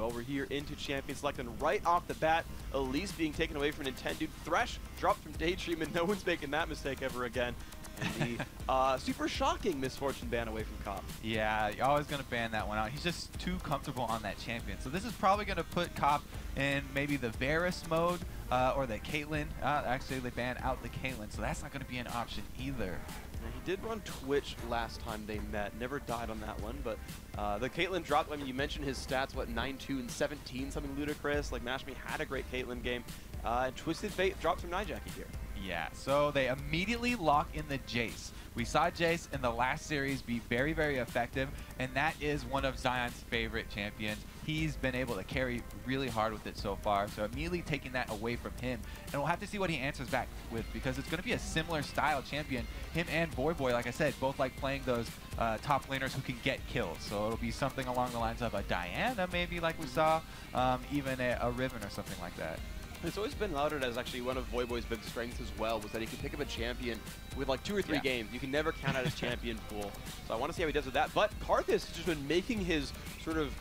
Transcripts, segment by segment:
Well, we're here into Champion Select, and right off the bat, Elise being taken away from Nintendo. Thresh dropped from Daydream, and no one's making that mistake ever again. And the super shocking Misfortune ban away from Cop. Yeah, you're always going to ban that one out. He's just too comfortable on that champion. So this is probably going to put Cop in maybe the Varus mode or the Caitlyn. Actually, they banned out the Caitlyn, so that's not going to be an option either. He did run Twitch last time they met. Never died on that one, but the Caitlyn dropped. I mean, you mentioned his stats, what, 9-2 and 17, something ludicrous. Like, Mashme had a great Caitlyn game. Twisted Fate dropped from Nijaki here. Yeah, so they immediately lock in the Jace. We saw Jace in the last series be very, very effective, and that is one of Zion's favorite champions. He's been able to carry really hard with it so far, so immediately taking that away from him. And we'll have to see what he answers back with, because it's going to be a similar style champion. Him and Boy, like I said, both like playing those top laners who can get kills. So it'll be something along the lines of a Diana, maybe, like we saw, even a Riven or something like that. It's always been lauded as actually one of Boy's big strengths as well, was that he can pick up a champion with like 2 or 3 games. You can never count out his champion pool. So I want to see how he does with that. But Karthus has just been making his sort of,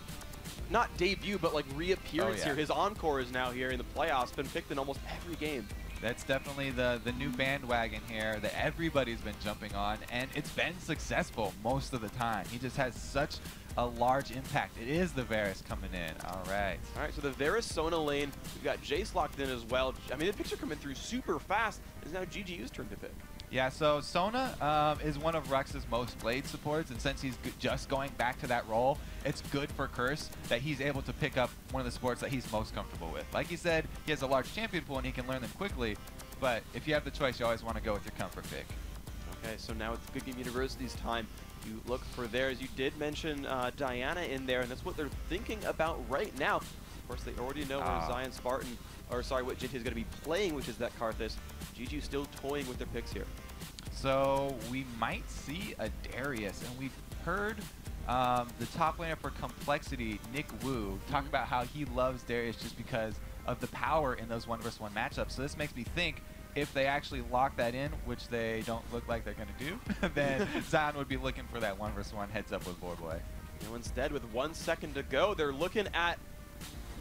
not debut, but like reappearance here. His encore is now here in the playoffs, been picked in almost every game. That's definitely the new bandwagon here that everybody's been jumping on, and it's been successful most of the time. He just has such a large impact. It is the Varus coming in. All right, so the Varus Sona lane, we've got Jace locked in as well. I mean, the picture coming through super fast. It's now GGU's turn to pick. Yeah, so Sona is one of Rux's most played supports, and since he's just going back to that role, it's good for Curse that he's able to pick up one of the supports that he's most comfortable with. Like he said, he has a large champion pool and he can learn them quickly, but if you have the choice, you always want to go with your comfort pick. Okay, so now it's Good Game University's time. You look for theirs. You did mention Diana in there, and that's what they're thinking about right now. Of course, they already know where Zion Spartan, or sorry, what GT is going to be playing, which is that Karthus. GG still toying with their picks here. So we might see a Darius, and we've heard the top laner for Complexity, Nick Wu, talk about how he loves Darius just because of the power in those 1v1 matchups. So this makes me think if they actually lock that in, which they don't look like they're going to do, then Zion would be looking for that 1v1 heads up with Boy. No, instead, with 1 second to go, they're looking at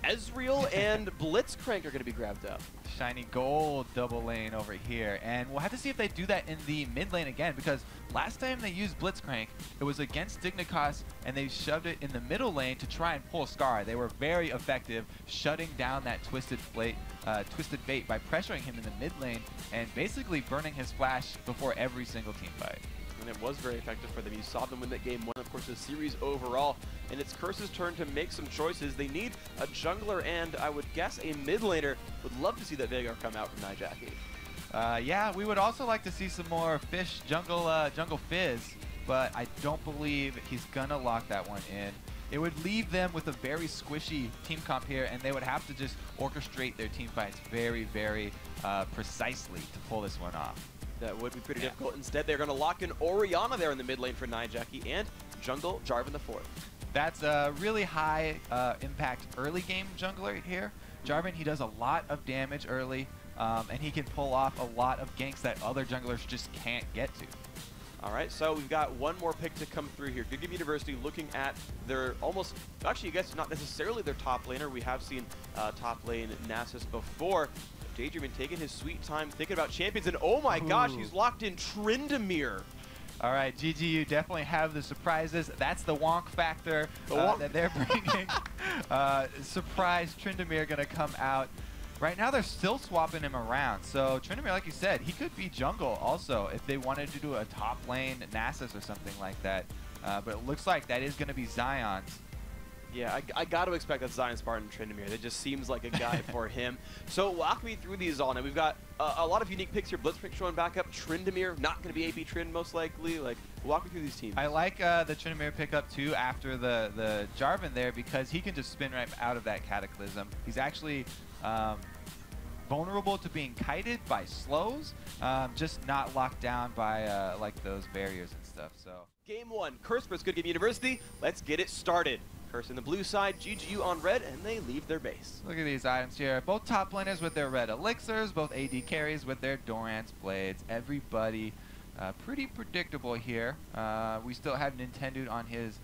Ezreal and Blitzcrank are going to be grabbed up. Shiny gold double lane over here, and we'll have to see if they do that in the mid lane again, because last time they used Blitzcrank, it was against Dignitas, and they shoved it in the middle lane to try and pull Scar. They were very effective shutting down that Twisted Fate by pressuring him in the mid lane and basically burning his flash before every single team fight. And it was very effective for them. You saw them win that game 1, of course, the series overall. And it's Curse's turn to make some choices. They need a jungler and, I would guess, a mid laner. Would love to see that Veigar come out from Nijaki. Yeah, we would also like to see some more Fish jungle Fizz, but I don't believe he's gonna lock that one in. It would leave them with a very squishy team comp here, and they would have to just orchestrate their team fights very, very precisely to pull this one off. That would be pretty difficult. Instead, they're going to lock in Orianna there in the mid lane for Nijaki and jungle Jarvan IV. That's a really high impact early game jungler here. Jarvan, he does a lot of damage early, and he can pull off a lot of ganks that other junglers just can't get to. All right, so we've got one more pick to come through here. Good Game University looking at their almost, actually, I guess not necessarily their top laner. We have seen top lane Nasus before. Daydream taking his sweet time thinking about champions, and oh my gosh, he's locked in Tryndamere. All right, GGU definitely have the surprises. That's the wonk factor that they're bringing. Surprise Tryndamere gonna come out. Right now, they're still swapping him around. So Tryndamere, like you said, he could be jungle also if they wanted to do a top lane Nasus or something like that. But it looks like that is gonna be Zion's. Yeah, I got to expect that Zion Spartan Tryndamere. That just seems like a guy for him. So walk me through these all. Now we've got a lot of unique picks here. Blitzcrank showing back up. Tryndamere not going to be AP Trynd most likely. Like, walk me through these teams. I like the Tryndamere pickup too after the Jarvan there, because he can just spin right out of that Cataclysm. He's actually vulnerable to being kited by slows, just not locked down by like those barriers and stuff. So game 1, Curse vs Good Game University. Let's get it started. Curse in the blue side, GGU on red, and they leave their base. Look at these items here. Both top laners with their red elixirs, both AD carries with their Dorance blades. Everybody pretty predictable here. We still have Nintendo on his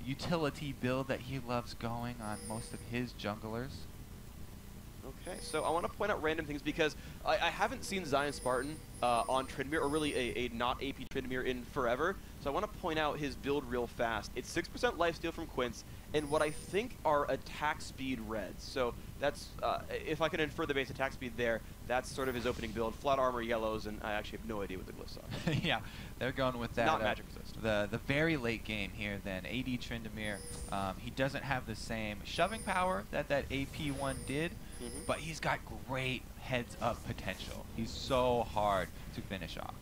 utility build that he loves going on most of his junglers. Okay, so I want to point out random things because I haven't seen Zion Spartan on Tryndamere, or really a not AP Tryndamere in forever. So I want to point out his build real fast. It's 6% lifesteal from Quince, and what I think are attack speed reds. So that's, if I can infer the base attack speed there, that's sort of his opening build. Flat armor yellows, and I actually have no idea what the glyphs are. Yeah, they're going with that. Not magic resist. The very late game here then, AD Tryndamere, he doesn't have the same shoving power that AP one did, but he's got great heads-up potential. He's so hard to finish off.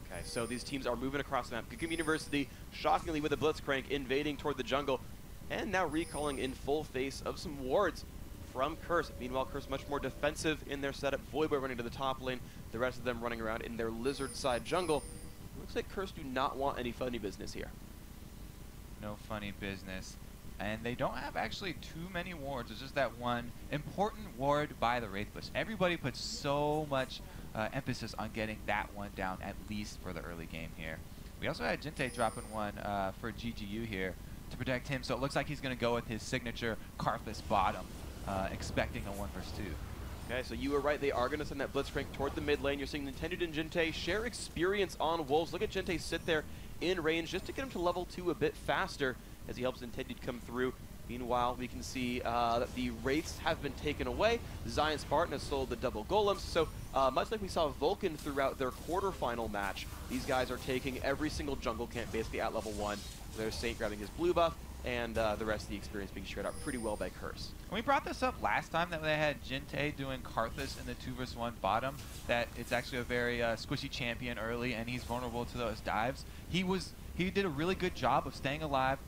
Okay, so these teams are moving across the map. Gakum University, shockingly with a Blitzcrank, invading toward the jungle, and now recalling in full face of some wards from Curse. Meanwhile, Curse much more defensive in their setup. Voyboy running to the top lane, the rest of them running around in their lizard side jungle. Looks like Curse do not want any funny business here. No funny business. And they don't have actually too many wards. It's just that one important ward by the Wraith Bush. Everybody puts so much emphasis on getting that one down, at least for the early game here. We also had Jinte dropping one for GGU here to protect him, so it looks like he's going to go with his signature Karthus bottom, expecting a 1 vs 2. Okay, so you were right. They are going to send that Blitzcrank toward the mid lane. You're seeing Nintendo and Jinte share experience on Wolves. Look at Jinte sit there in range just to get him to level 2 a bit faster as he helps Nintendo come through. Meanwhile, we can see that the Wraiths have been taken away. Zion Spartan has sold the double golems. So much like we saw Vulcan throughout their quarterfinal match, these guys are taking every single jungle camp basically at level 1. There's Saint grabbing his blue buff, and the rest of the experience being shared out pretty well by Curse. We brought this up last time that they had Jinte doing Karthus in the 2 vs 1 bottom, that it's actually a very squishy champion early, and he's vulnerable to those dives. He did a really good job of staying alive,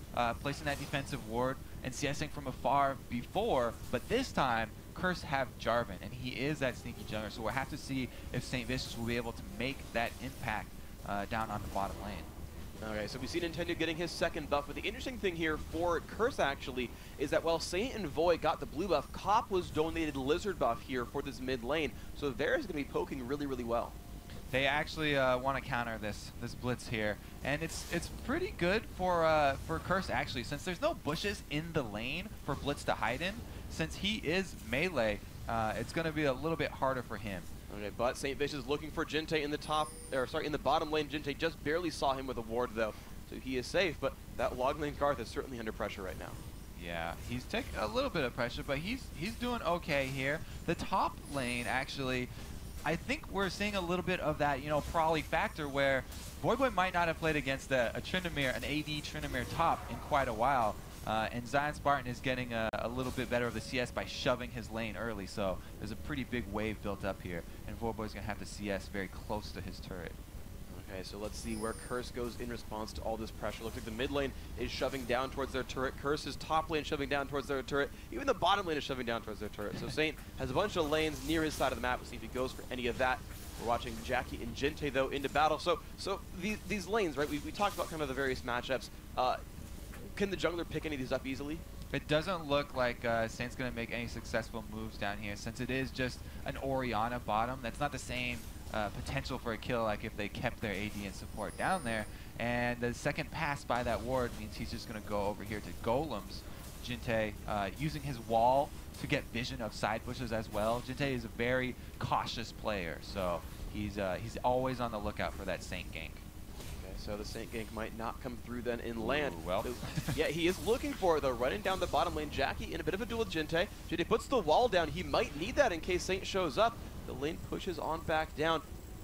placing that defensive ward, and CSing from afar before, but this time, Curse have Jarvan, and he is that sneaky jungler, so we'll have to see if St. Vicious will be able to make that impact down on the bottom lane. Okay, so we see Nintendo getting his second buff, but the interesting thing here for Curse actually is that while Saint and Void got the blue buff, Cop was donated Lizard buff here for this mid lane, so Varus is going to be poking really, really well. They actually want to counter this blitz here, and it's pretty good for Curse actually, since there's no bushes in the lane for Blitz to hide in. Since he is melee, it's going to be a little bit harder for him. Okay, but St. Vicious is looking for Jinte in the bottom lane. Jinte just barely saw him with a ward though, so he is safe. But that log lane Garth is certainly under pressure right now. Yeah, he's taking a little bit of pressure, but he's doing okay here. The top lane actually, I think we're seeing a little bit of that, Prawley factor where Voyboy might not have played against a Tryndamere, an AD Tryndamere top in quite a while. And Zion Spartan is getting a little bit better of the CS by shoving his lane early, so there's a pretty big wave built up here, and Voyboy's going to have the CS very close to his turret. Okay, so let's see where Curse goes in response to all this pressure. Looks like the mid lane is shoving down towards their turret. Curse's top lane shoving down towards their turret. Even the bottom lane is shoving down towards their turret. So Saint has a bunch of lanes near his side of the map. We'll see if he goes for any of that. We're watching Jackie and Jinte, though, into battle. So these lanes, right, we talked about kind of the various matchups. Can the jungler pick any of these up easily? It doesn't look like Saint's going to make any successful moves down here, since it is just an Orianna bottom. That's not the same potential for a kill like if they kept their AD and support down there. And the second pass by that ward means he's just going to go over here to golems. Jinte using his wall to get vision of side bushes as well. Jinte is a very cautious player, so he's always on the lookout for that Saint gank. So the Saint gank might not come through then in land. Ooh, well. So, yeah, he is looking for it though, running down the bottom lane. Jackie in a bit of a duel with Jinte. Jinte puts the wall down. He might need that in case Saint shows up. The lane pushes on back down,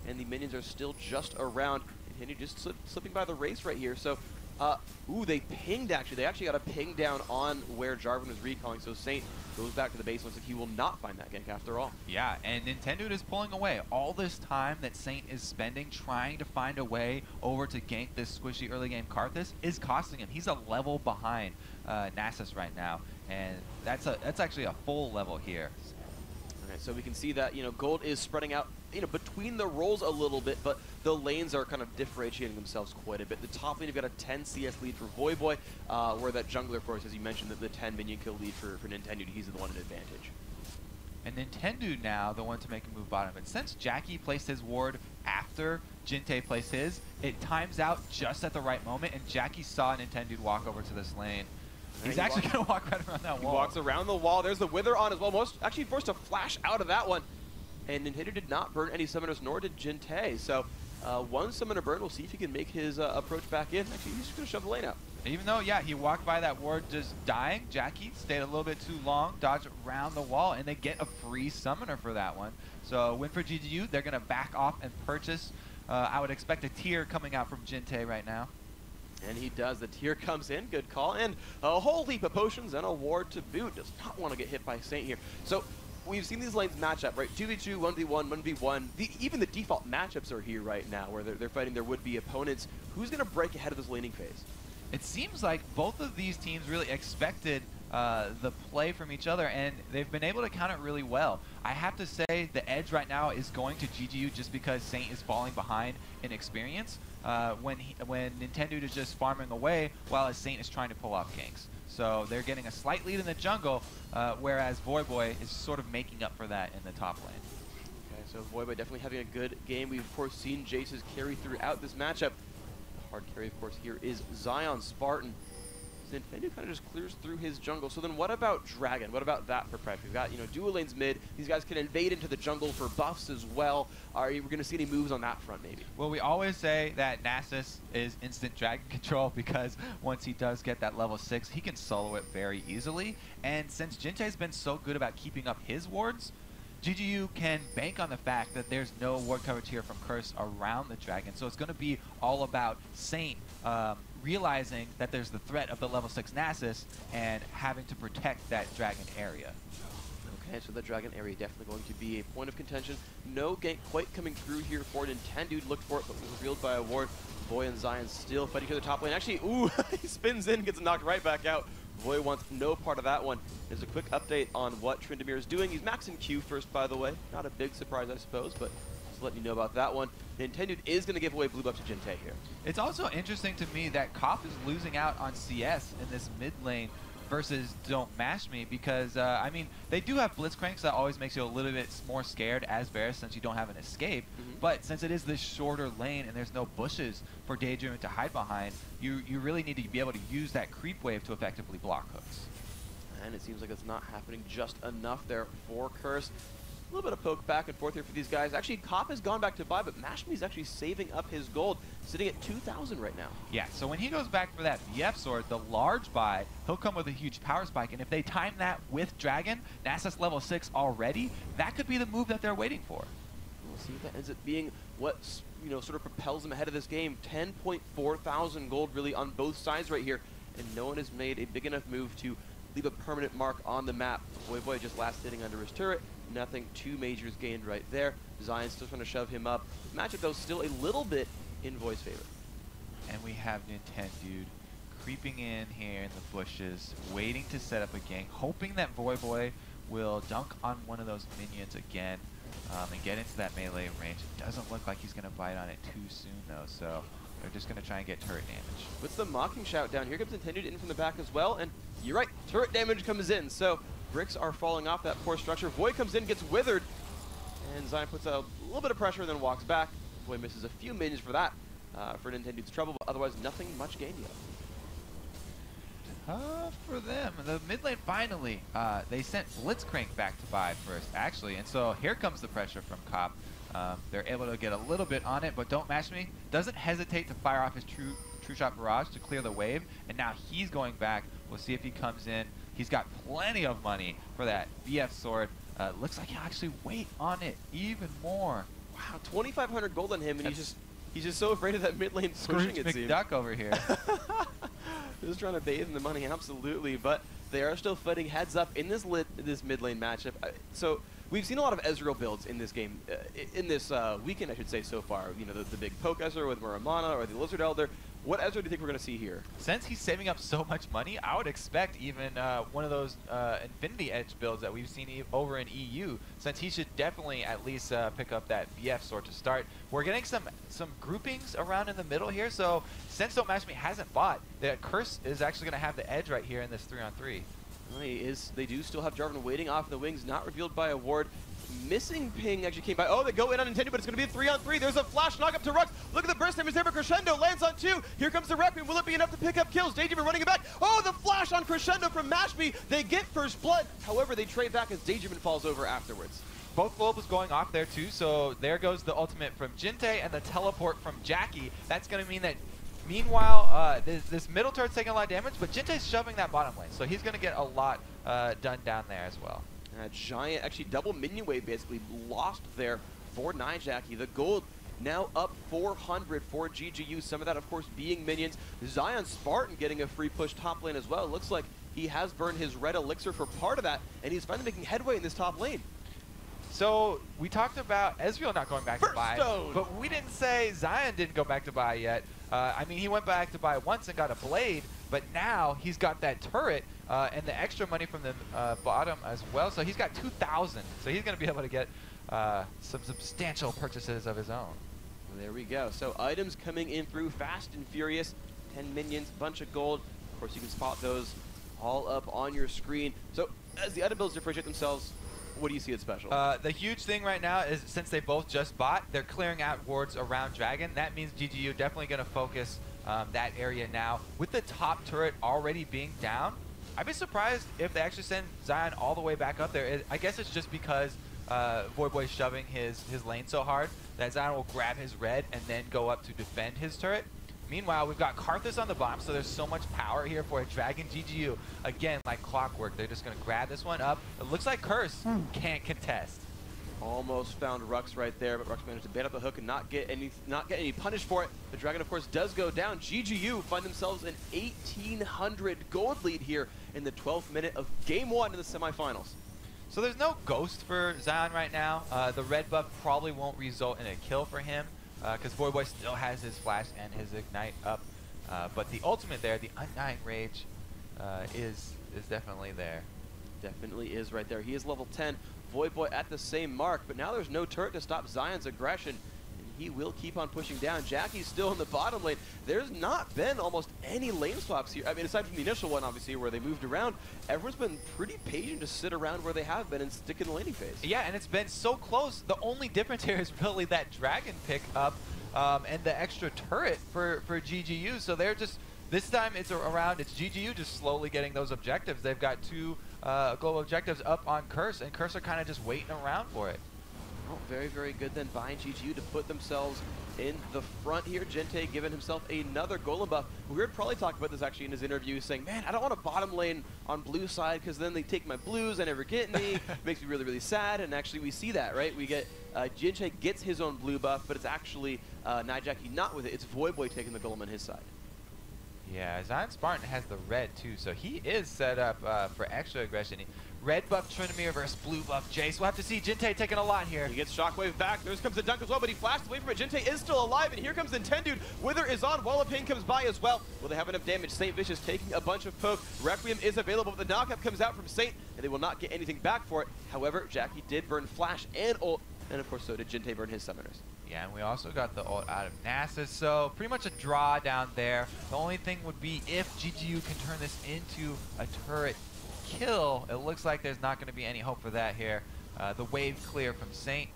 and the minions are still just around. And he just slipping by the race right here. So, ooh, they pinged actually. They actually got a ping down on where Jarvan was recalling. So Saint goes back to the base. Looks like he will not find that gank after all. Yeah, and Nintendo is pulling away. All this time that Saint is spending trying to find a way over to gank this squishy early game Karthus is costing him. He's a level behind Nasus right now, and that's actually a full level here. Okay, so we can see that Gold is spreading out between the roles a little bit, but the lanes are kind of differentiating themselves quite a bit. The top lane, you've got a 10 CS lead for Voyboy, where that jungler, of course, as you mentioned, the 10 minion kill lead for Nintendo. He's the one in advantage. And Nintendo now the one to make a move bottom. But since Jackie placed his ward after Jinte placed his, it times out just at the right moment, and Jackie saw Nintendo walk over to this lane. He's actually going to walk right around that wall. He walks around the wall. There's the Wither on as well. Most actually forced to flash out of that one. And Nintendo did not burn any summoners, nor did Jinte. So one summoner burn. We'll see if he can make his approach back in. Actually, he's just going to shove the lane out. Even though, yeah, he walked by that ward just dying, Jackie stayed a little bit too long, dodged around the wall, and they get a free summoner for that one. So win for GGU. They're going to back off and purchase. I would expect a tier coming out from Jinte right now. And he does. The tier comes in. Good call. And a whole heap of potions and a ward to boot. Does not want to get hit by Saint here. So we've seen these lanes match up, right? 2v2, 1v1, 1v1. Even the default matchups are here right now where they're fighting their would-be opponents. Who's going to break ahead of this laning phase? It seems like both of these teams really expected the play from each other, and they've been able to count it really well. I have to say the edge right now is going to GGU just because Saint is falling behind in experience when Nintendo is just farming away while Saint is trying to pull off ganks. So they're getting a slight lead in the jungle, whereas Voyboy is sort of making up for that in the top lane. Okay, so Voyboy definitely having a good game. We've, of course, seen Jace's carry throughout this matchup. Hard carry, of course, here is Zion Spartan. Nintendo kind of just clears through his jungle. So then what about Dragon? What about that for prep? We've got, dual lanes mid. These guys can invade into the jungle for buffs as well. Are we going to see any moves on that front, maybe? Well, we always say that Nasus is instant Dragon control because once he does get that level 6, he can solo it very easily. And since Jinte's been so good about keeping up his wards, GGU can bank on the fact that there's no ward coverage here from Curse around the Dragon. So it's going to be all about Saint realizing that there's the threat of the level 6 Nasus and having to protect that Dragon area. Okay, so the Dragon area definitely going to be a point of contention. No gank quite coming through here for Nintendo. Looked for it, but was revealed by a ward. Voy and Zion still fighting to the top lane. Actually, ooh, he spins in, gets knocked right back out. Voy wants no part of that one. There's a quick update on what Tryndamere is doing. He's maxing Q first, by the way. Not a big surprise, I suppose, but just letting you know about that one. Nintendo is going to give away blue buff to Jinte here. It's also interesting to me that Koff is losing out on CS in this mid lane versus Don't Mash Me because, I mean, they do have Blitzcrank, so that always makes you a little bit more scared as Varus since you don't have an escape. But since it is this shorter lane and there's no bushes for Daydream to hide behind, you really need to be able to use that creep wave to effectively block hooks. And it seems like it's not happening just enough there for Curse. A little bit of poke back and forth here for these guys. Actually, Kopp has gone back to buy, but Mashme's actually saving up his gold, sitting at 2,000 right now. Yeah, so when he goes back for that VF sword, the large buy, he'll come with a huge power spike, and if they time that with Dragon, Nasus level 6 already, that could be the move that they're waiting for. We'll see if that ends up being what sort of propels them ahead of this game. 10.4 thousand gold really on both sides right here, and no one has made a big enough move to leave a permanent mark on the map. Voyboy just last hitting under his turret. Nothing, 2 majors gained right there. Zion's still trying to shove him up. Matchup, though, still a little bit in Voy's favor. And we have Nintendo creeping in here in the bushes, waiting to set up a gank, hoping that Voyboy will dunk on one of those minions again and get into that melee range. It doesn't look like he's going to bite on it too soon, though, so they're just going to try and get turret damage. With the mocking shout down, here comes Nintendo in from the back as well, and you're right, turret damage comes in, so bricks are falling off that poor structure. Voy comes in, gets withered, and Zion puts a little bit of pressure and then walks back. Voy misses a few minions for that, for Nintendo's trouble, but otherwise nothing much gained yet. Tough for them. The mid lane finally, they sent Blitzcrank back to buy first, actually, and so here comes the pressure from Kopp. They're able to get a little bit on it, but Don't Mash Me doesn't hesitate to fire off his True Shot Barrage to clear the wave, and now he's going back. We'll see if he comes in. He's got plenty of money for that VF sword. Looks like he'll actually wait on it even more. Wow, 2,500 gold on him, and he's just so afraid of that mid lane pushing it. McDuck over here. Just trying to bathe in the money, absolutely. But they are still fighting heads up in this mid lane matchup. So we've seen a lot of Ezreal builds in this game, in this weekend, I should say, so far. The big poke Ezreal with Muramana or the Lizard Elder. What Ezreal do you think we're going to see here? Since he's saving up so much money, I would expect even one of those Infinity Edge builds that we've seen over in EU, since he should definitely at least pick up that BF sword to start. We're getting some groupings around in the middle here, so since Don't Mash Me hasn't bought, the Curse is actually going to have the edge right here in this 3-on-3. They do still have Jarvan waiting off the wings, not revealed by a ward. Missing ping actually came by. Oh, they go in unintended, but it's going to be a 3-on-3. There's a flash knock up to Rux. Look at the burst damage there, but Crescendo lands on 2. Here comes the Requiem. Will it be enough to pick up kills? Daydreamer running it back. Oh, the flash on Crescendo from Mashby. They get first blood. However, they trade back as Daydreamer falls over afterwards. Both globals going off there too, so there goes the ultimate from Jinte and the teleport from Jackie. That's going to mean that meanwhile, this middle turret's taking a lot of damage, but Jinte's shoving that bottom lane, so he's going to get a lot done down there as well. Giant, actually double minion wave basically lost there for Jackie. The gold now up 400 for GGU. Some of that, of course, being minions. Zion Spartan getting a free push top lane as well. It looks like he has burned his red elixir for part of that, and he's finally making headway in this top lane. So we talked about Ezreal not going back to buy, but we didn't say Zion didn't go back to buy yet. I mean, he went back to buy once and got a blade, but now he's got that turret and the extra money from the bottom as well. So he's got 2,000. So he's going to be able to get some substantial purchases of his own. There we go. So items coming in through fast and furious. 10 minions, bunch of gold. Of course, you can spot those all up on your screen. So as the item builds differentiate themselves, what do you see as special? The huge thing right now is since they both just bought, they're clearing out wards around Dragon. That means GGU definitely going to focus that area now. With the top turret already being down, I'd be surprised if they actually send Zion all the way back up there. I guess it's just because Voyboy's shoving his lane so hard that Zion will grab his red and then go up to defend his turret. Meanwhile, we've got Karthus on the bottom, so there's so much power here for a Dragon. GGU, again, like clockwork, they're just going to grab this one up. It looks like Curse can't contest. Almost found Rux right there, but Rux managed to bait up the hook and not get any punish for it. The Dragon, of course, does go down. GGU find themselves an 1,800 gold lead here in the 12th minute of Game 1 in the semifinals. So there's no Ghost for Zion right now. The red buff probably won't result in a kill for him, because Voyboy still has his flash and his ignite up. But the ultimate there, the Undying Rage, is definitely there. Definitely is right there. He is level 10. Voyboy at the same mark, but now there's no turret to stop Zion's aggression, and he will keep on pushing down. Jackie's still in the bottom lane. There's not been almost any lane swaps here. I mean, aside from the initial one, obviously, where they moved around, everyone's been pretty patient to sit around where they have been and stick in the laning phase. Yeah, and it's been so close. The only difference here is really that Dragon pick up and the extra turret for GGU. So they're just, this time it's GGU just slowly getting those objectives. They've got 2 global objectives up on Curse, and Curse are kind of just waiting around for it. Oh, very, very good then by GGU to put themselves in the front here. Jinte giving himself another golem buff. We heard probably talk about this actually in his interview, saying, man, I don't want a bottom lane on blue side because then they take my blues, I never get any. Makes me really, really sad. And actually we see that, right? We get Jinte gets his own blue buff, but it's actually Jackie not with it. It's Voyboy taking the golem on his side. Yeah, Zion Spartan has the red too, so he is set up for extra aggression. Red buff Tryndamere versus blue buff Jace. We'll have to see Jinte taking a lot here. He gets Shockwave back. There comes the dunk as well, but he flashed away from it. Jinte is still alive, and here comes the Intendude. Wither is on. Wall of Pain comes by as well. Will they have enough damage? Saint Vicious taking a bunch of poke. Requiem is available, but the knockup comes out from Saint, and they will not get anything back for it. However, Jackie did burn Flash and ult, and of course so did Jinte burn his summoners. Yeah, and we also got the ult out of Nasus, so pretty much a draw down there. The only thing would be if GGU can turn this into a turret kill. It looks like there's not going to be any hope for that here. The wave clear from Saint,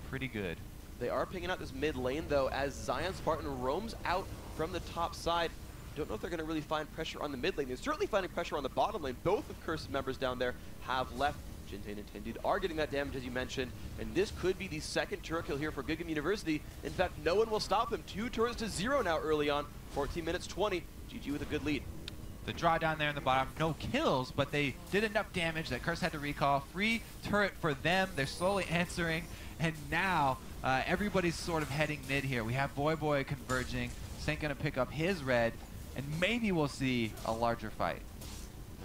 pretty good. They are picking out this mid lane, though, as Zion Spartan roams out from the top side. Don't know if they're going to really find pressure on the mid lane. They're certainly finding pressure on the bottom lane. Both of Curse's members down there have left. Jinte and Intendude are getting that damage, as you mentioned, and this could be the second turret kill here for Good Game University. In fact, no one will stop them. 2 turrets to 0 now early on. 14 minutes 20. GG with a good lead. The draw down there in the bottom, no kills, but they did enough damage that Curse had to recall. Free turret for them. They're slowly answering, and now everybody's sort of heading mid here. We have Voyboy converging. Saint gonna pick up his red, and maybe we'll see a larger fight.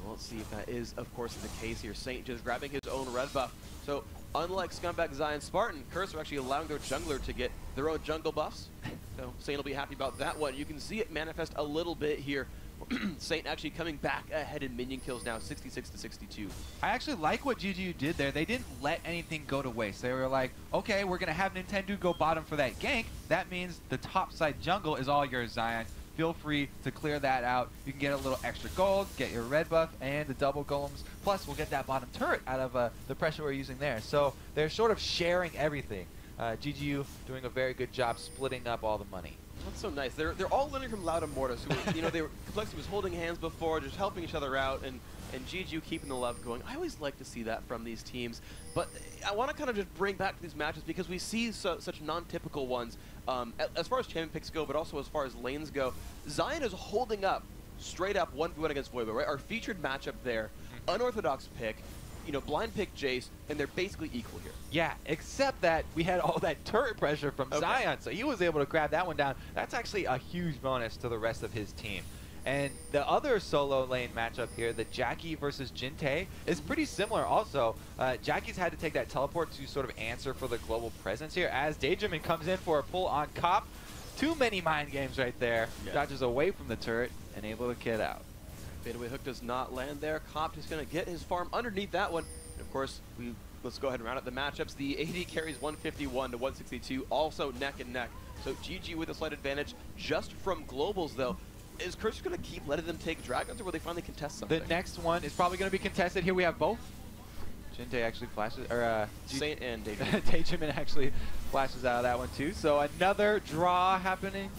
We'll see if that is, of course, the case here. Saint just grabbing his own red buff. So, unlike Scumbag Zion Spartan, Curse are actually allowing their jungler to get their own jungle buffs. So, Saint will be happy about that one. You can see it manifest a little bit here. Saint actually coming back ahead in minion kills now, 66 to 62. I actually like what GGU did there. They didn't let anything go to waste. They were like, okay, we're going to have Nintendo go bottom for that gank. That means the top side jungle is all yours, Zion. feel free to clear that out. You can get a little extra gold, get your red buff, and the double golems. Plus, we'll get that bottom turret out of the pressure we're using there. So they're sort of sharing everything. GGU doing a very good job splitting up all the money. That's so nice. They're all learning from Loud and Mortis, who Complexity was holding hands before, just helping each other out, and GGU keeping the love going. I always like to see that from these teams, but I want to kind of just bring back these matches because we see such non-typical ones as far as champion picks go, but also as far as lanes go. Zion is holding up straight up 1v1 against Voivo, right? Our featured matchup there, unorthodox pick. Blind pick Jace, and they're basically equal here. Yeah, except that we had all that turret pressure from Zion, so he was able to grab that one down. That's actually a huge bonus to the rest of his team. And the other solo lane matchup here, the Jackie versus Jinte, is pretty similar also. Jackie's had to take that teleport to sort of answer for the global presence here as Daydreamin comes in for a pull on Cop. Too many mind games right there. Yeah. Dodges away from the turret and able to get out. Fadeaway hook does not land there. Cop is going to get his farm underneath that one. And of course, let's go ahead and round out the matchups. The AD carries 151 to 162, also neck and neck. So GG with a slight advantage just from globals, though. Is Curse going to keep letting them take dragons, or will they finally contest something? The next one is probably going to be contested. Here we have both. Jinte actually flashes, or Saint and Daydreamin. Daydreamin actually flashes out of that one too. So another draw happening.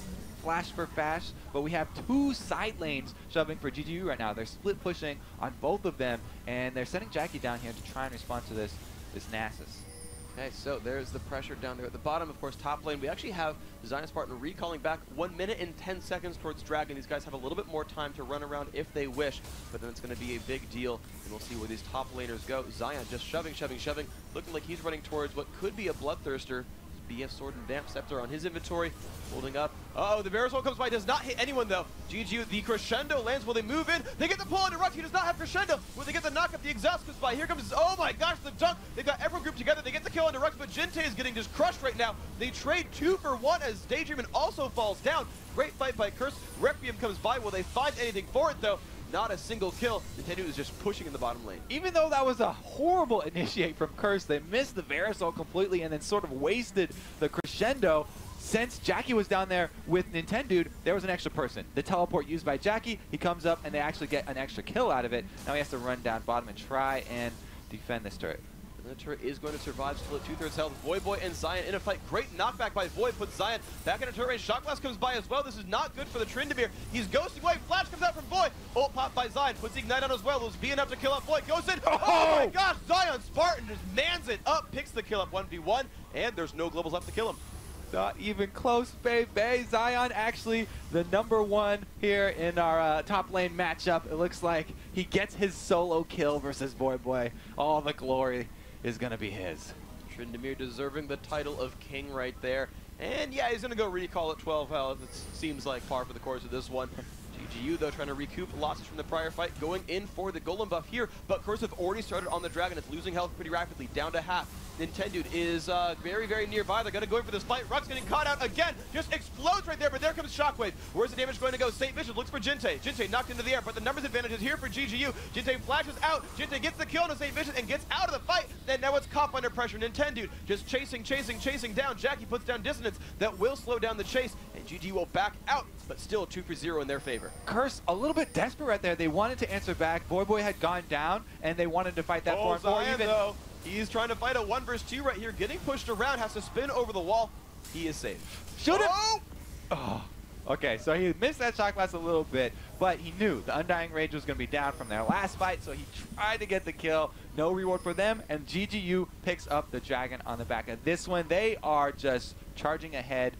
Flash for Fash, but we have two side lanes shoving for GGU right now. They're split pushing on both of them, and they're sending Jackie down here to try and respond to this Nasus. Okay, so there's the pressure down there at the bottom. Of course, top lane, we actually have Zion Spartan recalling back 1 minute and 10 seconds towards Dragon. These guys have a little bit more time to run around if they wish, but then it's going to be a big deal, and we'll see where these top laners go. Zion just shoving, looking like he's running towards what could be a Bloodthirster. BF Sword and Damp Scepter on his inventory, holding up. Oh, the Varus comes by, does not hit anyone though. GGU, the Crescendo lands. Will they move in? They get the pull into Rux. He does not have Crescendo. Will they get the knock up? The Exhaust comes by. Here comes, oh my gosh, the dunk. They've got everyone grouped together. They get the kill into Rux, but Jinte is getting just crushed right now. They trade 2 for 1 as Daydreamin also falls down. Great fight by Curse. Requiem comes by. Will they find anything for it though? Not a single kill. Nintendo is just pushing in the bottom lane. Even though that was a horrible initiate from Curse, they missed the Varusol completely and then sort of wasted the Crescendo. Since Jackie was down there with Nintendo, there was an extra person. The teleport used by Jackie, he comes up and they actually get an extra kill out of it. Now he has to run down bottom and try and defend this turret. The turret is going to survive, still at 2/3 health. Voyboy and Zion in a fight. Great knockback by Void, puts Zion back in a turret range. Shock Blast comes by as well. This is not good for the Tryndamere. He's ghosting away. Flash comes out from Void. Ult pop by Zion, puts Ignite on as well. Will be enough to kill up Void. Goes in. Oh my gosh, Zion Spartan just mans it up, picks the kill up 1v1, and there's no globals left to kill him. Not even close, baby. Zion actually the #1 here in our top lane matchup. It looks like he gets his solo kill versus Voyboy. All the glory is going to be his. Tryndamere deserving the title of king right there. And yeah, he's going to go recall at 12 health. It seems like par for the course of this one. GGU, though, trying to recoup losses from the prior fight, going in for the Golem buff here, but Curse have already started on the Dragon. It's losing health pretty rapidly, down to half. Nintendo is very, very nearby. They're going to go in for this fight. Rux getting caught out again. Just explodes right there, but there comes Shockwave. Where's the damage going to go? St. Vision looks for Jinte. Jinte knocked into the air, but the numbers advantage is here for GGU. Jinte flashes out. Jinte gets the kill on St. Vision and gets out of the fight. And now it's Cop under pressure. Nintendo just chasing down. Jackie puts down Dissonance. That will slow down the chase, and GGU will back out, but still 2 for 0 in their favor. Curse a little bit desperate right there. They wanted to answer back. Voyboy had gone down, and they wanted to fight that for him. Zion, though. He's trying to fight a 1 versus 2 right here, getting pushed around, has to spin over the wall. He is safe. Shoot him! Oh. Okay, so he missed that Shock Blast a little bit, but he knew the Undying Rage was going to be down from their last fight, so he tried to get the kill. No reward for them, and GGU picks up the Dragon on the back of this one. They are just charging ahead,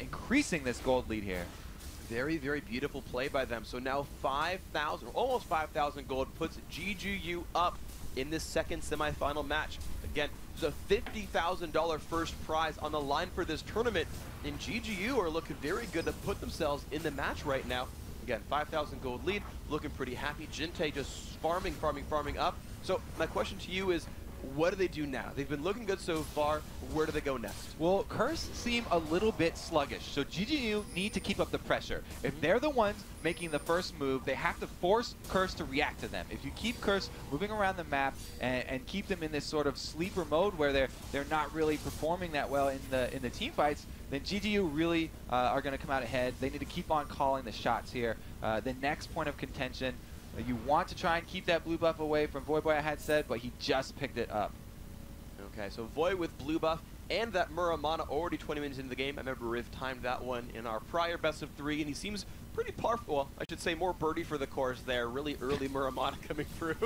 increasing this gold lead here. Very, very beautiful play by them. So now 5,000, almost 5,000 gold puts GGU up in this second semifinal match. Again, there's a $50,000 first prize on the line for this tournament, and GGU are looking very good to put themselves in the match right now. Again, 5,000 gold lead, looking pretty happy. Jinte just farming up. So my question to you is, what do they do now? They've been looking good so far. Where do they go next? Well, Curse seem a little bit sluggish, so GGU need to keep up the pressure. If they're the ones making the first move, they have to force Curse to react to them. If you keep Curse moving around the map and keep them in this sort of sleeper mode where they're not really performing that well in the team fights, then GGU really are going to come out ahead. They need to keep on calling the shots here. The next point of contention, you want to try and keep that blue buff away from Voyboy, I had said, but he just picked it up. Okay, so Void with blue buff and that Muramana already 20 minutes into the game. I remember Riv timed that one in our prior best of 3, and he seems pretty powerful. Well, I should say more birdie for the course there. Really early Muramana coming through.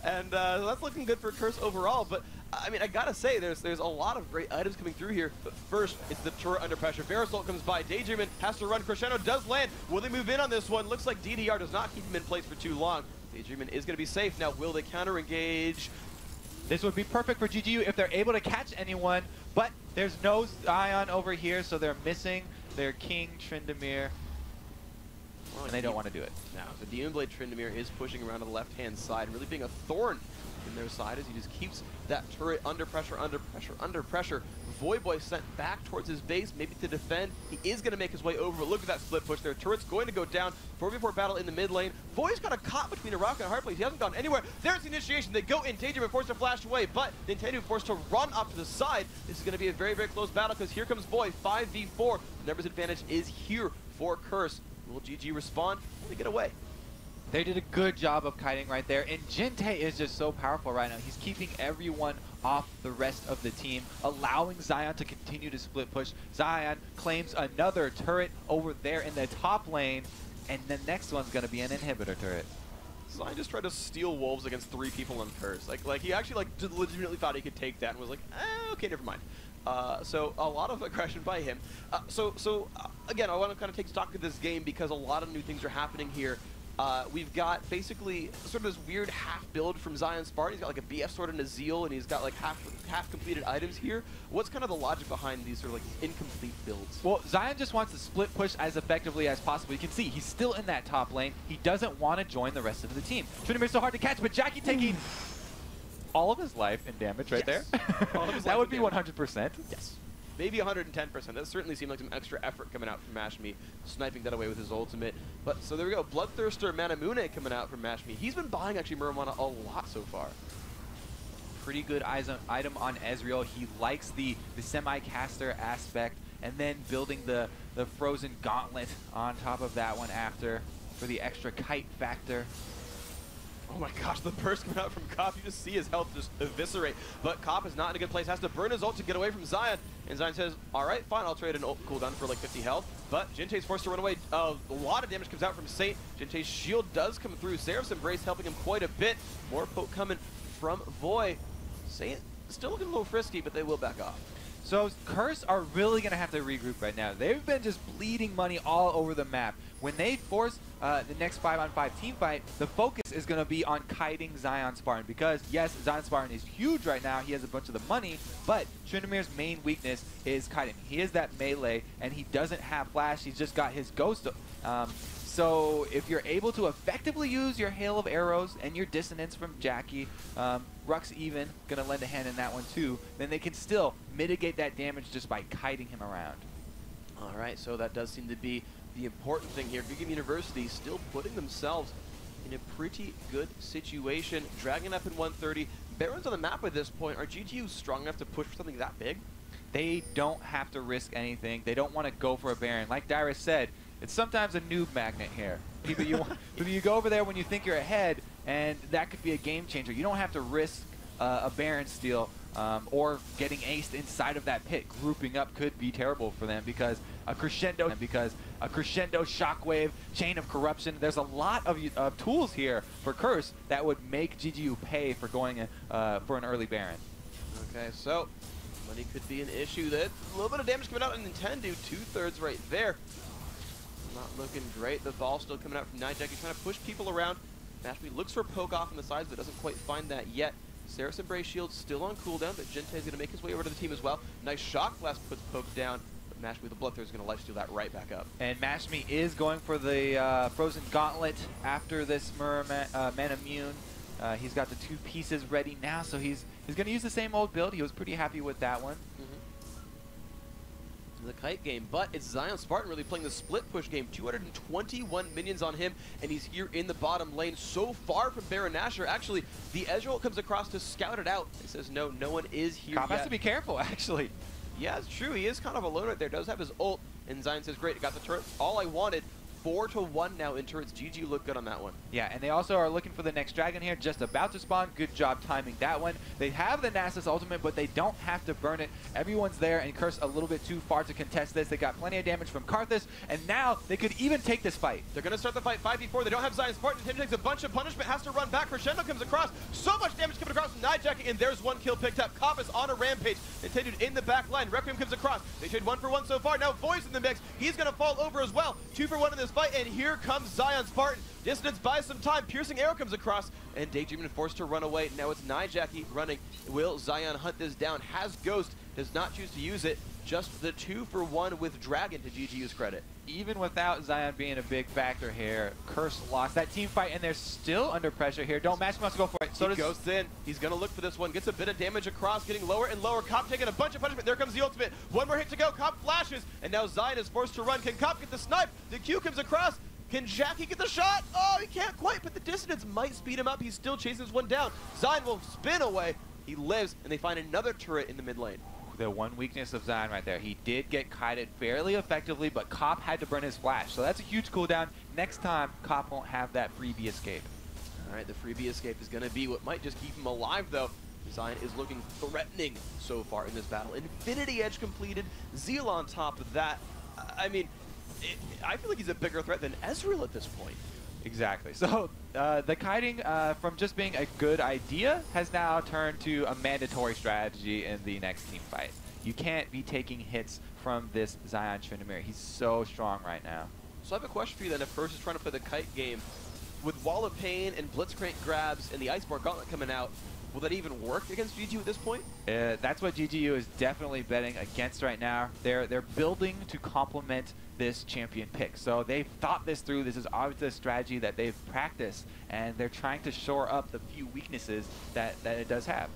And that's looking good for Curse overall, but I mean, I gotta say, there's a lot of great items coming through here. But first, it's the turret under pressure. Verisol comes by, Daydreamin has to run, Crescendo does land. Will they move in on this one? Looks like DDR does not keep him in place for too long. Daydreamin is gonna be safe. Now, will they counter engage? This would be perfect for GGU if they're able to catch anyone, but there's no Zion over here, so they're missing their King Tryndamere. Well, and they don't want to do it. Now, the Demon Blade Tryndamere is pushing around to the left-hand side, really being a thorn in their side as he just keeps that turret under pressure, under pressure, under pressure. Voyboy sent back towards his base, maybe to defend. He is going to make his way over, but look at that split push there. Turret's going to go down. 4v4 battle in the mid lane. Voy's got a caught between a rock and a hard place. He hasn't gone anywhere. There's the initiation. They go in. Danger, forced to flash away, but Nintendo forced to run up to the side. This is going to be a very, very close battle because here comes Voy. 5v4. Numbers advantage is here for Curse. Will GG respond? Will they get away? They did a good job of kiting right there, and Jinte is just so powerful right now. He's keeping everyone off the rest of the team, allowing Zion to continue to split push. Zion claims another turret over there in the top lane, and the next one's going to be an inhibitor turret. Zion just tried to steal wolves against 3 people on Curse. Like he actually legitimately thought he could take that and was like, okay, never mind. So a lot of aggression by him. Again, I want to kind of take stock of this game because a lot of new things are happening here. We've got basically sort of this weird half build from Zion Spartan. He's got like a BF sword and a Zeal, and he's got like half completed items here. What's kind of the logic behind these sort of like incomplete builds? Well, Zion just wants to split push as effectively as possible. You can see he's still in that top lane. He doesn't want to join the rest of the team. Tryndamere's so hard to catch, but Jackie taking all of his life in damage right there. That would be 100%. Yes. Maybe 110%. That certainly seemed like some extra effort coming out from Mashmi, sniping that away with his ultimate. But so there we go. Bloodthirster Manamune coming out from Mashmi. He's been buying actually Muramana a lot so far. Pretty good item on Ezreal. He likes the semi-caster aspect, and then building the frozen gauntlet on top of that one after for the extra kite factor. Oh my gosh, the burst coming out from Kopp. You just see his health just eviscerate. But Kopp is not in a good place. Has to burn his ult to get away from Zion. And Zion says, all right, fine, I'll trade an ult cooldown for like 50 health. But Jinte's forced to run away. A lot of damage comes out from Saint. Jinte's shield does come through. Seraph's Embrace helping him quite a bit. More poke coming from Voy. Saint still looking a little frisky, but they will back off. So Curse are really going to have to regroup right now. They've been just bleeding money all over the map. When they force the next 5-on-5 team fight, the focus is going to be on kiting Zion Spartan because, yes, Zion Spartan is huge right now. He has a bunch of the money, but Tryndamere's main weakness is kiting. He is that melee, and he doesn't have flash. He's just got his ghost. So if you're able to effectively use your hail of arrows and your dissonance from Jackie, Ruck's even going to lend a hand in that one too, then they can still mitigate that damage just by kiting him around. All right, so that does seem to be the important thing here. Big Game University still putting themselves in a pretty good situation. Dragon up in 130. Barons on the map at this point. Are GGU strong enough to push for something that big? They don't have to risk anything. They don't want to go for a Baron. Like Dyrus said, it's sometimes a noob magnet here. Either you go over there when you think you're ahead, and that could be a game changer. You don't have to risk a Baron steal or getting aced inside of that pit. Grouping up could be terrible for them because a crescendo shockwave, chain of corruption. There's a lot of tools here for Curse that would make GGU pay for going for an early Baron. Okay, so money could be an issue. That a little bit of damage coming out on Nintendo, 2/3 right there. Not looking great. The ball still coming out from Nijak. He's trying to push people around. Mashmi looks for a poke off on the sides, but doesn't quite find that yet. Seraph's Embrace shield still on cooldown, but Jinte's going to make his way over to the team as well. Nice shock blast puts poke down, but Mashmi the Bloodthirster is going to lifesteal that right back up. And Mashmi is going for the frozen gauntlet after this Manamune. He's got the 2 pieces ready now, so he's going to use the same old build. He was pretty happy with that one. The kite game, but it's Zion Spartan really playing the split push game. 221 minions on him, and he's here in the bottom lane, so far from Baron Nashor. Actually, the Ezreal comes across to scout it out. He says, no one is here Kopp yet. has to be careful, actually. Yeah, it's true. He is kind of alone right there. Does have his ult, and Zion says, great, got the turret. All I wanted. 4-1 now in turrets. GG look good on that one. Yeah, and they also are looking for the next dragon here, just about to spawn. Good job timing that one. They have the Nasus ultimate, but they don't have to burn it. Everyone's there, and Curse a little bit too far to contest this. They got plenty of damage from Karthus, and now they could even take this fight. They're going to start the fight 5v4. They don't have Zion Spartan. Tim takes a bunch of punishment, has to run back. Crescendo comes across. So much damage coming across from Nijaki, and there's one kill picked up. Cop is on a rampage. Continued in the back line. Requiem comes across. They trade 1-for-1 so far. Now Voice in the mix. He's going to fall over as well. 2-for-1 in this fight, and here comes Zion Spartan. Dissonance buys some time. Piercing arrow comes across, and Daydreamin forced to run away. Now it's Nijaki running. Will Zion hunt this down? Has Ghost, does not choose to use it. Just the 2-for-1 with Dragon to GGU's credit. Even without Zion being a big factor here, Curse lost that team fight, and they're still under pressure here. Don't Mash wants to go for it. So he Ghosts in. He's going to look for this one. Gets a bit of damage across, getting lower and lower. Cop taking a bunch of punishment. There comes the ultimate. One more hit to go. Cop flashes, and now Zion is forced to run. Can Cop get the snipe? The Q comes across. Can Jackie get the shot? Oh, he can't quite, but the dissonance might speed him up. He's still chasing this one down. Zion will spin away. He lives, and they find another turret in the mid lane. The one weakness of Zion right there. He did get kited fairly effectively, but Cop had to burn his flash. So that's a huge cooldown. Next time, Cop won't have that freebie escape. All right, the freebie escape is going to be what might just keep him alive, though. Zion is looking threatening so far in this battle. Infinity Edge completed. Zeal on top of that. I mean, I feel like he's a bigger threat than Ezreal at this point. Exactly. So the kiting from just being a good idea has now turned to a mandatory strategy in the next team fight. You can't be taking hits from this Zion Tryndamere. He's so strong right now. So I have a question for you then. If Curse is trying to play the kite game, with Wall of Pain and Blitzcrank grabs and the Iceborne Gauntlet coming out, will that even work against GGU at this point? That's what GGU is definitely betting against right now. They're building to complement this champion pick. So they've thought this through. This is obviously a strategy that they've practiced, and they're trying to shore up the few weaknesses that it does have.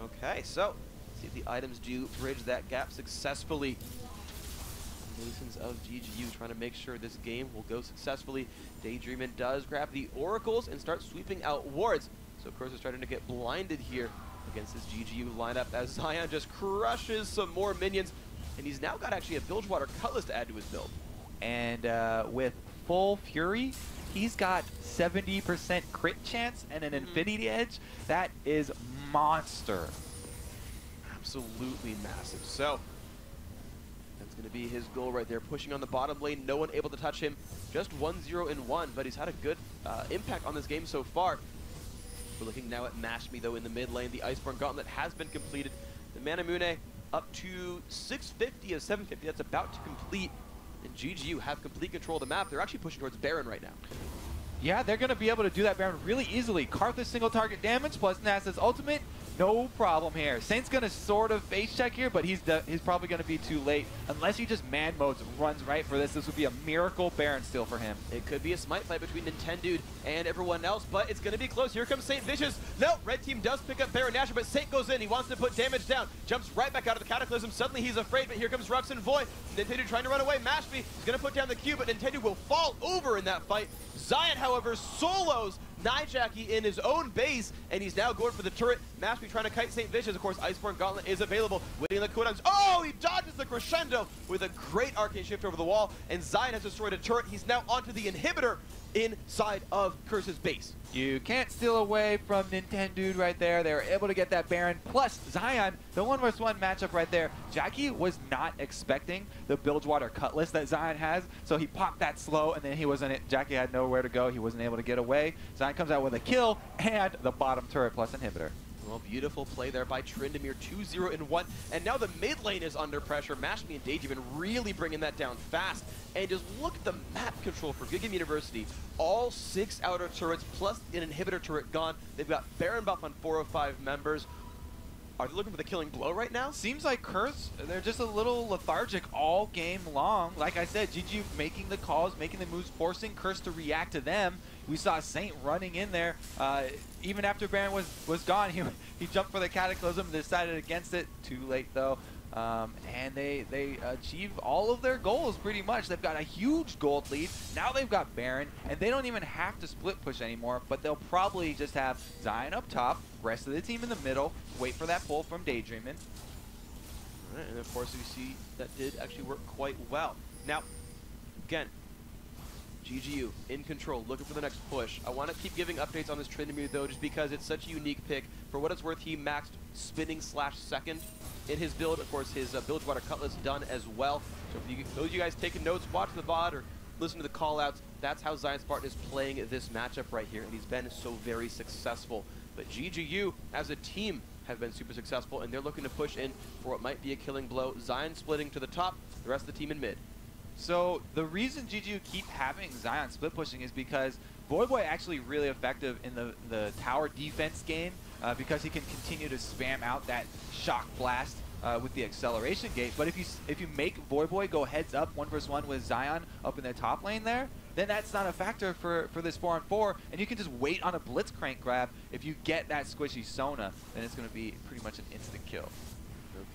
Okay, so see if the items do bridge that gap successfully. Masons of GGU trying to make sure this game will go successfully. Daydreamin does grab the oracles and start sweeping out wards. So Curse is starting to get blinded here against this GGU lineup as Zion just crushes some more minions. And he's now got actually a Bilgewater Cutlass to add to his build. And with full Fury, he's got 70% crit chance and an Infinity Edge. That is monster. Absolutely massive. So that's going to be his goal right there, pushing on the bottom lane. No one able to touch him. Just 1-0-1, but he's had a good impact on this game so far. We're looking now at Mashmi, though, in the mid lane. The Iceborne Gauntlet has been completed. The Manamune up to 650 of 750. That's about to complete. And GGU have complete control of the map. They're actually pushing towards Baron right now. Yeah, they're going to be able to do that Baron really easily. Karthus single target damage plus Nasus ultimate. No problem here. Saint's going to sort of face check here, but he's probably going to be too late. Unless he just man modes runs right for this, this would be a miracle Baron steal for him. It could be a smite fight between Nintendude and everyone else, but it's going to be close. Here comes Saint Vicious. No, red team does pick up Baron Nashor, but Saint goes in. He wants to put damage down. Jumps right back out of the Cataclysm. Suddenly he's afraid, but here comes Rux and Void. Nintendude trying to run away. Mashmi is going to put down the Q, but Nintendude will fall over in that fight. Zion, however, solos Nijaki in his own base, and he's now going for the turret. Mashmi trying to kite St. Vicious. Of course, Iceborne Gauntlet is available. Waiting the cooldowns. Oh, he dodges the crescendo with a great arcane shift over the wall, and Zion has destroyed a turret. He's now onto the inhibitor inside of Curse's base. You can't steal away from Nintendude right there. They were able to get that Baron. Plus, Zion, the 1vs1 matchup right there. Jackie was not expecting the Bilgewater Cutlass that Zion has, so he popped that slow, and then Jackie had nowhere to go. He wasn't able to get away. Zion comes out with a kill and the bottom turret plus inhibitor. Well, beautiful play there by Tryndamere, 2-0-1. And now the mid lane is under pressure. Mashmi and Daydreamin really bringing that down fast. And just look at the map control for Good Game University. All 6 outer turrets plus an inhibitor turret gone. They've got Baron buff on 4 of 5 members. Are they looking for the killing blow right now? Seems like Curse, they're just a little lethargic all game long. Like I said, GG making the calls, making the moves, forcing Curse to react to them. We saw Saint running in there. Even after Baron was gone, he jumped for the Cataclysm, decided against it. Too late, though. And they achieve all of their goals pretty much. They've got a huge gold lead. Now they've got Baron, and they don't even have to split push anymore, but they'll probably just have Zion up top, rest of the team in the middle, wait for that pull from Daydreamin. Right, and of course, we see that did actually work quite well. Now, again, GGU in control, looking for the next push. I want to keep giving updates on this Tryndamere though, just because it's such a unique pick. For what it's worth, he maxed spinning / second in his build. Of course, his Bilgewater Cutlass done as well. So if you, those of you guys taking notes, watch the VOD or listen to the call-outs, that's how Zion Spartan is playing this matchup right here, and he's been so very successful. But GGU, as a team, have been super successful, and they're looking to push in for what might be a killing blow. Zion splitting to the top, the rest of the team in mid. So the reason GGU keep having Zion split pushing is because Voyboy actually really effective in the tower defense game because he can continue to spam out that shock blast with the acceleration gate. But if you make Voyboy go heads up 1v1 with Zion up in their top lane there, then that's not a factor for this 4-on-4, and you can just wait on a Blitzcrank grab. If you get that squishy Sona, then it's going to be pretty much an instant kill.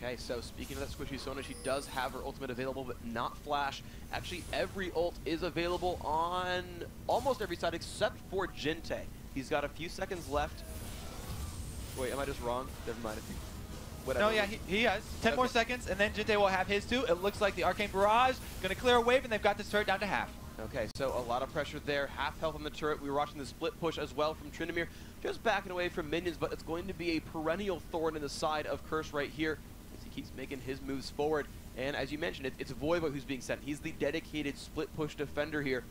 Okay, so speaking of that squishy Sona, she does have her ultimate available, but not Flash. Actually, every ult is available on almost every side except for Jinte. He's got a few seconds left. Wait, am I just wrong? Never mind. Whatever. No, yeah, he has 10 more seconds, and then Jinte will have his too. It looks like the Arcane Barrage going to clear a wave, and they've got this turret down to half. Okay, so a lot of pressure there. Half health on the turret. We were watching the split push as well from Tryndamere. Just backing away from minions, but it's going to be a perennial thorn in the side of Curse right here as he keeps making his moves forward. And as you mentioned, it's Voivo who's being sent. He's the dedicated split push defender here.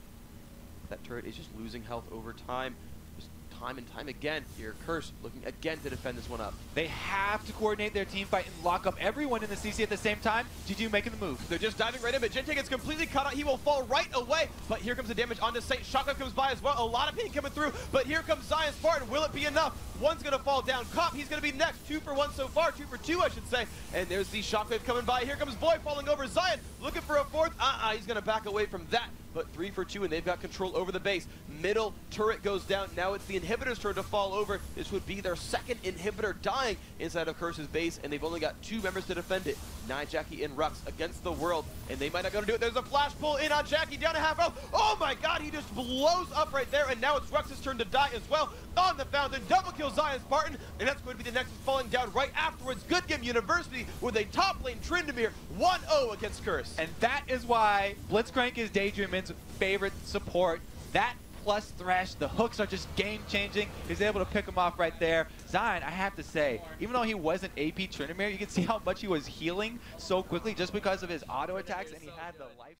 That turret is just losing health over time. Just time and time again here. Curse looking again to defend this one up. They have to coordinate their team fight and lock up everyone in the CC at the same time. GGU making the move. They're just diving right in, but Jinte gets completely cut out. He will fall right away, but here comes the damage onto Saint. Shotgun comes by as well. A lot of pain coming through, but here comes Zion Spartan. Will it be enough? One's going to fall down. Cop, he's going to be next. 2 for 1 so far. 2 for 2, I should say. And there's the shockwave coming by. Here comes Boy falling over. Zion looking for a fourth. He's going to back away from that. But 3 for 2, and they've got control over the base. Middle turret goes down. Now it's the inhibitor's turn to fall over. This would be their second inhibitor dying inside of Curse's base, and they've only got 2 members to defend it. Jackie and Rux against the world, and they might not be able to do it. There's a flash pull in on Jackie, down to half health. Oh my god, he just blows up right there, and now it's Rux's turn to die as well. On the fountain, double kill Zion Spartan, and that's going to be the next falling down right afterwards. Good Game University with a top lane Tryndamere 1-0 against Curse. And that is why Blitzcrank is Daydreamin's favorite support. That plus Thresh, the hooks are just game-changing. He's able to pick him off right there. Zion, I have to say, even though he wasn't AP Tryndamere, you can see how much he was healing so quickly just because of his auto attacks, and he had the life.